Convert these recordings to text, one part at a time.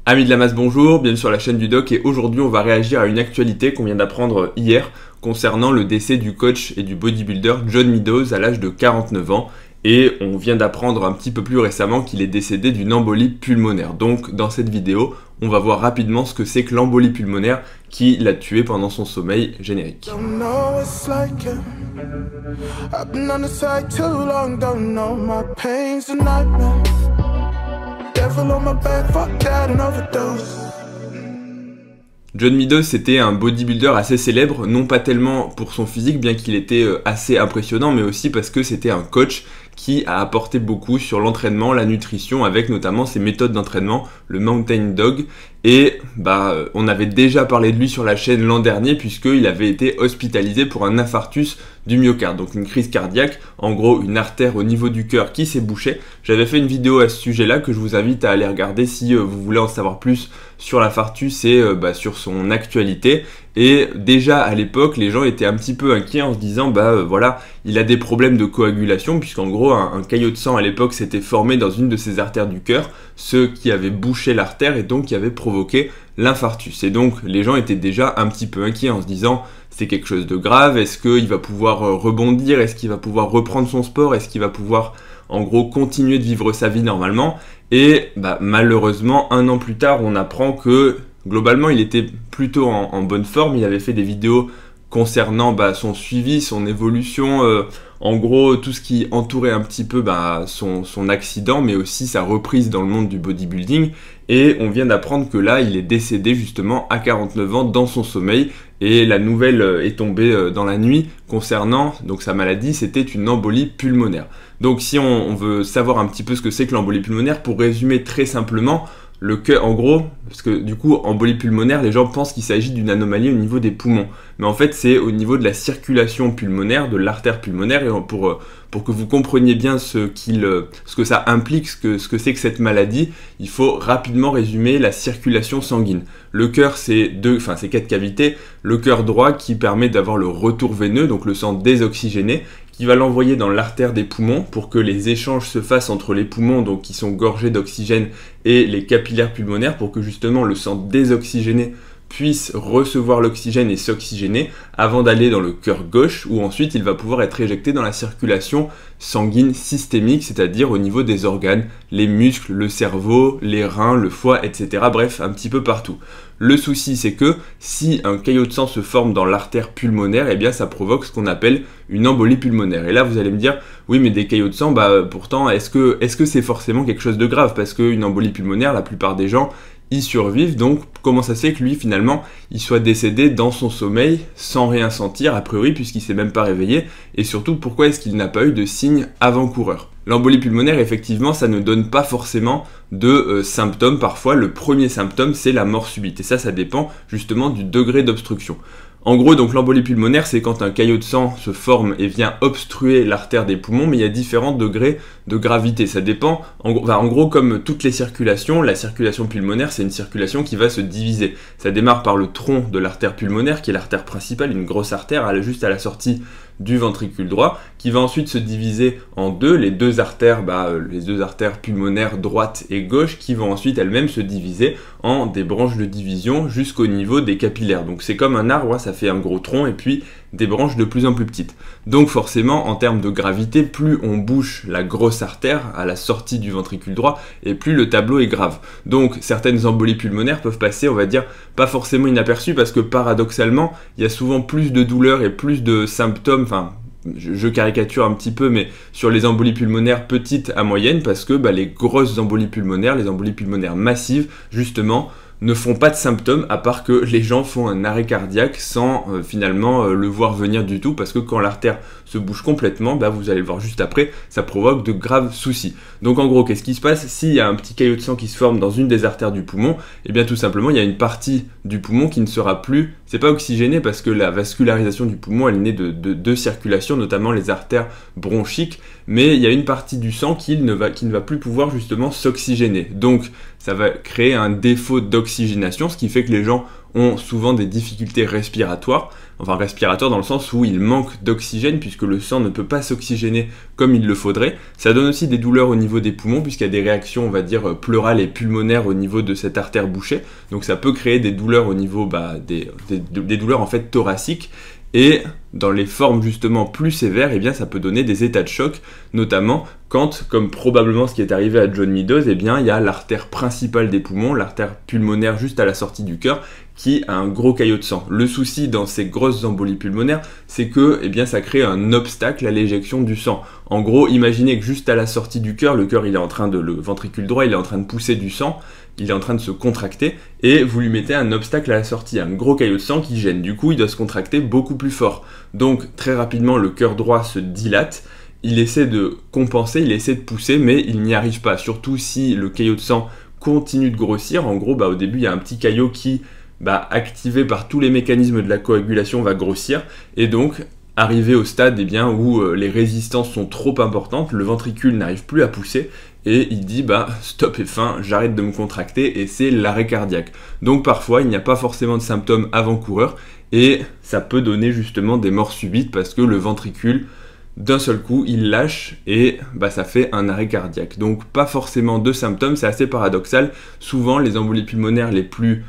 Amis de la masse, bonjour, bienvenue sur la chaîne du Doc et aujourd'hui on va réagir à une actualité qu'on vient d'apprendre hier concernant le décès du coach et du bodybuilder John Meadows à l'âge de 49 ans et on vient d'apprendre un petit peu plus récemment qu'il est décédé d'une embolie pulmonaire. Donc dans cette vidéo, on va voir rapidement ce que c'est que l'embolie pulmonaire qui l'a tué pendant son sommeil. Générique. John Meadows, c'était un bodybuilder assez célèbre, non pas tellement pour son physique, bien qu'il était assez impressionnant, mais aussi parce que c'était un coach qui a apporté beaucoup sur l'entraînement, la nutrition, avec notamment ses méthodes d'entraînement, le Mountain Dog. Et on avait déjà parlé de lui sur la chaîne l'an dernier, puisqu'il avait été hospitalisé pour un infarctus du myocarde, donc une crise cardiaque, en gros une artère au niveau du cœur qui s'est bouchée. J'avais fait une vidéo à ce sujet-là que je vous invite à aller regarder si vous voulez en savoir plus sur l'infarctus et sur son actualité. Et déjà à l'époque, les gens étaient un petit peu inquiets en se disant voilà, il a des problèmes de coagulation, puisqu'en gros un caillot de sang à l'époque s'était formé dans une de ses artères du cœur, ce qui avait bouché l'artère et donc qui avait provoqué l'infarctus. Et donc les gens étaient déjà un petit peu inquiets en se disant c'est quelque chose de grave, est-ce qu'il va pouvoir rebondir, est-ce qu'il va pouvoir reprendre son sport, est-ce qu'il va pouvoir en gros continuer de vivre sa vie normalement. Et malheureusement un an plus tard on apprend que globalement il était plutôt en bonne forme, il avait fait des vidéos concernant son suivi, son évolution, en gros tout ce qui entourait un petit peu son accident, mais aussi sa reprise dans le monde du bodybuilding. Et on vient d'apprendre que là, il est décédé justement à 49 ans dans son sommeil. Et la nouvelle est tombée dans la nuit concernant donc sa maladie, c'était une embolie pulmonaire. Donc si on veut savoir un petit peu ce que c'est que l'embolie pulmonaire, pour résumer très simplement, le cœur, en gros, parce que du coup, embolie pulmonaire, les gens pensent qu'il s'agit d'une anomalie au niveau des poumons. Mais en fait, c'est au niveau de la circulation pulmonaire, de l'artère pulmonaire. Et pour que vous compreniez bien ce que ça implique, ce que c'est que cette maladie, il faut rapidement résumer la circulation sanguine. Le cœur, c'est 4 cavités. Le cœur droit qui permet d'avoir le retour veineux, donc le sang désoxygéné, qui va l'envoyer dans l'artère des poumons pour que les échanges se fassent entre les poumons, donc qui sont gorgés d'oxygène, et les capillaires pulmonaires pour que justement le sang désoxygéné puisse recevoir l'oxygène et s'oxygéner avant d'aller dans le cœur gauche où ensuite il va pouvoir être éjecté dans la circulation sanguine systémique, c'est-à-dire au niveau des organes, les muscles, le cerveau, les reins, le foie, etc. Bref, un petit peu partout. Le souci, c'est que si un caillot de sang se forme dans l'artère pulmonaire, eh bien ça provoque ce qu'on appelle une embolie pulmonaire. Et là, vous allez me dire, oui, mais des caillots de sang, pourtant, est-ce que c'est forcément quelque chose de grave? Parce qu'une embolie pulmonaire, la plupart des gens y survivent. Donc, comment ça se fait que lui, finalement, il soit décédé dans son sommeil sans rien sentir, a priori, puisqu'il s'est même pas réveillé? Et surtout, pourquoi est-ce qu'il n'a pas eu de signes avant-coureurs? L'embolie pulmonaire, effectivement, ça ne donne pas forcément de symptômes. Parfois, le premier symptôme, c'est la mort subite. Et ça dépend justement du degré d'obstruction. En gros, donc l'embolie pulmonaire, c'est quand un caillot de sang se forme et vient obstruer l'artère des poumons, mais il y a différents degrés de gravité. Ça dépend, en gros, comme toutes les circulations, la circulation pulmonaire, c'est une circulation qui va se diviser. Ça démarre par le tronc de l'artère pulmonaire, qui est l'artère principale, une grosse artère, juste à la sortie du ventricule droit, qui va ensuite se diviser en deux, les deux artères pulmonaires droite et gauche, qui vont ensuite elles-mêmes se diviser en des branches de division jusqu'au niveau des capillaires. Donc c'est comme un arbre, ça fait un gros tronc et puis des branches de plus en plus petites. Donc forcément, en termes de gravité, plus on bouche la grosse artère à la sortie du ventricule droit, et plus le tableau est grave. Donc certaines embolies pulmonaires peuvent passer, on va dire, pas forcément inaperçues, parce que paradoxalement, il y a souvent plus de douleurs et plus de symptômes, je caricature un petit peu, mais sur les embolies pulmonaires petites à moyennes, parce que les grosses embolies pulmonaires, les embolies pulmonaires massives, justement, ne font pas de symptômes, à part que les gens font un arrêt cardiaque sans finalement le voir venir du tout, parce que quand l'artère se bouge complètement, vous allez le voir juste après, ça provoque de graves soucis. Donc en gros, qu'est-ce qui se passe? S'il y a un petit caillot de sang qui se forme dans une des artères du poumon, et bien tout simplement, il y a une partie du poumon qui ne sera plus, c'est pas oxygénée, parce que la vascularisation du poumon, elle naît de deux circulations, notamment les artères bronchiques, mais il y a une partie du sang qui ne va plus pouvoir justement s'oxygéner. Donc ça va créer un défaut d'oxygénation, ce qui fait que les gens ont souvent des difficultés respiratoires, enfin respiratoires dans le sens où il manque d'oxygène puisque le sang ne peut pas s'oxygéner comme il le faudrait. Ça donne aussi des douleurs au niveau des poumons puisqu'il y a des réactions, on va dire, pleurales et pulmonaires au niveau de cette artère bouchée. Donc ça peut créer des douleurs au niveau des douleurs en fait thoraciques. Et dans les formes justement plus sévères, eh bien, ça peut donner des états de choc, notamment quand, comme probablement ce qui est arrivé à John Meadows, eh bien, il y a l'artère principale des poumons, l'artère pulmonaire juste à la sortie du cœur, qui a un gros caillot de sang. Le souci dans ces grosses embolies pulmonaires, c'est que eh bien, ça crée un obstacle à l'éjection du sang. En gros, imaginez que juste à la sortie du cœur, le cœur il est en train le ventricule droit, il est en train de pousser du sang, il est en train de se contracter, et vous lui mettez un obstacle à la sortie, un gros caillot de sang qui gêne. Du coup, il doit se contracter beaucoup plus fort. Donc, très rapidement, le cœur droit se dilate, il essaie de compenser, il essaie de pousser, mais il n'y arrive pas. Surtout si le caillot de sang continue de grossir. En gros, au début, il y a un petit caillot qui, activé par tous les mécanismes de la coagulation, va grossir, et donc, arrivé au stade où les résistances sont trop importantes, le ventricule n'arrive plus à pousser, et il dit stop et fin, j'arrête de me contracter, et c'est l'arrêt cardiaque. Donc parfois il n'y a pas forcément de symptômes avant-coureurs, et ça peut donner justement des morts subites parce que le ventricule, d'un seul coup, il lâche et ça fait un arrêt cardiaque. Donc pas forcément de symptômes, c'est assez paradoxal. Souvent les embolies pulmonaires les plus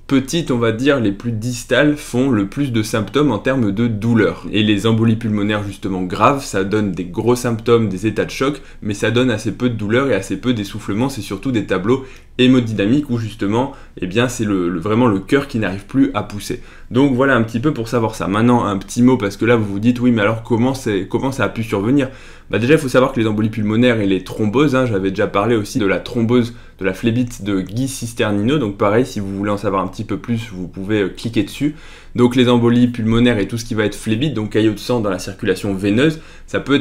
petites, on va dire, les plus distales, font le plus de symptômes en termes de douleur. Et les embolies pulmonaires justement graves, ça donne des gros symptômes, des états de choc, mais ça donne assez peu de douleur et assez peu d'essoufflement. C'est surtout des tableaux hémodynamiques où justement, c'est vraiment le cœur qui n'arrive plus à pousser. Donc voilà un petit peu pour savoir ça. Maintenant, un petit mot, parce que là vous vous dites, oui mais alors comment ça a pu survenir ? Déjà il faut savoir que les embolies pulmonaires et les thromboses, j'avais déjà parlé aussi de la thrombose, de la phlébite de Guy Cisternino, donc pareil, si vous voulez en savoir un petit peu plus, vous pouvez cliquer dessus. Donc les embolies pulmonaires et tout ce qui va être phlébite, donc caillot de sang dans la circulation veineuse, ça peut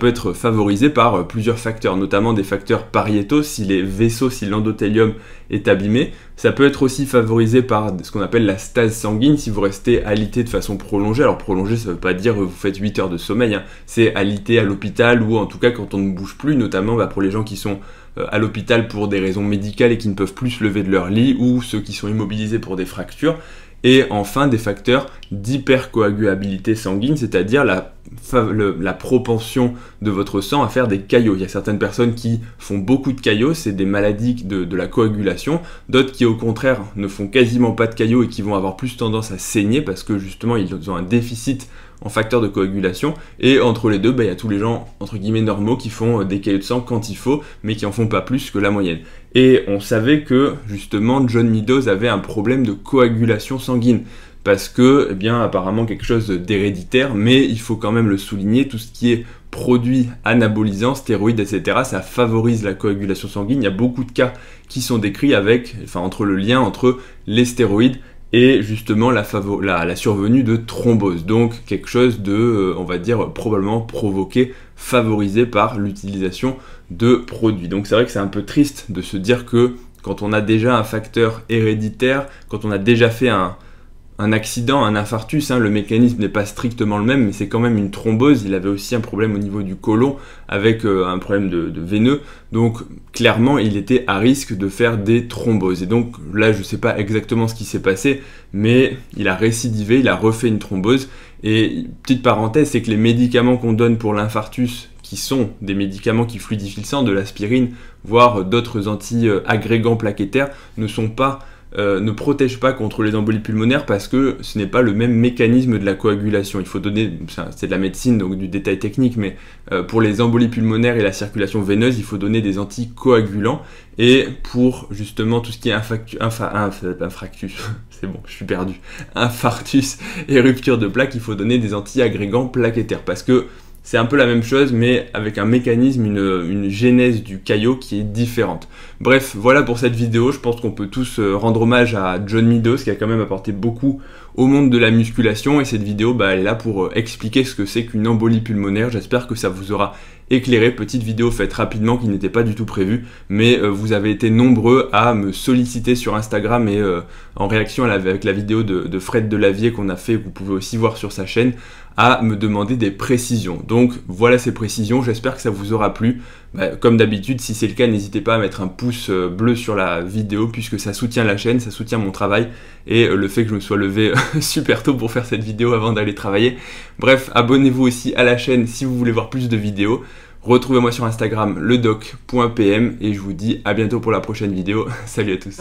être favorisé par plusieurs facteurs, notamment des facteurs pariétaux, si les vaisseaux, si l'endothélium est abîmé. Ça peut être aussi favorisé par ce qu'on appelle la stase sanguine, si vous restez alité de façon prolongée. Alors prolongée, ça ne veut pas dire que vous faites 8 heures de sommeil, c'est alité à l'hôpital ou en tout cas quand on ne bouge plus, notamment pour les gens qui sont à l'hôpital pour des raisons médicales et qui ne peuvent plus se lever de leur lit, ou ceux qui sont immobilisés pour des fractures. Et enfin des facteurs d'hypercoagulabilité sanguine, c'est-à-dire la propension de votre sang à faire des caillots. Il y a certaines personnes qui font beaucoup de caillots, c'est des maladies de la coagulation, d'autres qui au contraire ne font quasiment pas de caillots et qui vont avoir plus tendance à saigner parce que justement ils ont un déficit en facteurs de coagulation, et entre les deux, il y a tous les gens entre guillemets normaux qui font des caillots de sang quand il faut, mais qui en font pas plus que la moyenne. Et on savait que justement John Meadows avait un problème de coagulation sanguine, parce que, apparemment quelque chose d'héréditaire, mais il faut quand même le souligner, tout ce qui est produits anabolisants, stéroïdes, etc., ça favorise la coagulation sanguine. Il y a beaucoup de cas qui sont décrits entre le lien entre les stéroïdes et justement la survenue de thrombose, donc quelque chose de, on va dire, probablement provoqué, favorisé par l'utilisation de produits. Donc c'est vrai que c'est un peu triste de se dire que quand on a déjà un facteur héréditaire, quand on a déjà fait un accident, un infarctus, le mécanisme n'est pas strictement le même, mais c'est quand même une thrombose. Il avait aussi un problème au niveau du côlon avec un problème de veineux, donc clairement il était à risque de faire des thromboses. Et donc là je ne sais pas exactement ce qui s'est passé, mais il a récidivé, il a refait une thrombose. Et petite parenthèse, c'est que les médicaments qu'on donne pour l'infarctus, qui sont des médicaments qui fluidifient le sang, de l'aspirine, voire d'autres anti-agrégants plaquettaires, ne protège pas contre les embolies pulmonaires parce que ce n'est pas le même mécanisme de la coagulation. Il faut donner, c'est de la médecine, donc du détail technique, mais pour les embolies pulmonaires et la circulation veineuse, il faut donner des anticoagulants. Et pour justement tout ce qui est infarctus, c'est bon, je suis perdu, infarctus et rupture de plaque, il faut donner des anti-agrégants plaquettaires parce que c'est un peu la même chose, mais avec un mécanisme, une genèse du caillot qui est différente. Bref, voilà pour cette vidéo. Je pense qu'on peut tous rendre hommage à John Meadows, qui a quand même apporté beaucoup au monde de la musculation. Et cette vidéo, elle est là pour expliquer ce que c'est qu'une embolie pulmonaire. J'espère que ça vous aura éclairé. Petite vidéo faite rapidement qui n'était pas du tout prévue, mais vous avez été nombreux à me solliciter sur Instagram et en réaction avec la vidéo de Fred Delavier qu'on a fait, que vous pouvez aussi voir sur sa chaîne, à me demander des précisions. Donc voilà ces précisions, j'espère que ça vous aura plu. Comme d'habitude, si c'est le cas, n'hésitez pas à mettre un pouce bleu sur la vidéo puisque ça soutient la chaîne, ça soutient mon travail et le fait que je me sois levé super tôt pour faire cette vidéo avant d'aller travailler. Bref, abonnez-vous aussi à la chaîne si vous voulez voir plus de vidéos. Retrouvez-moi sur Instagram, ledoc.pm et je vous dis à bientôt pour la prochaine vidéo. Salut à tous.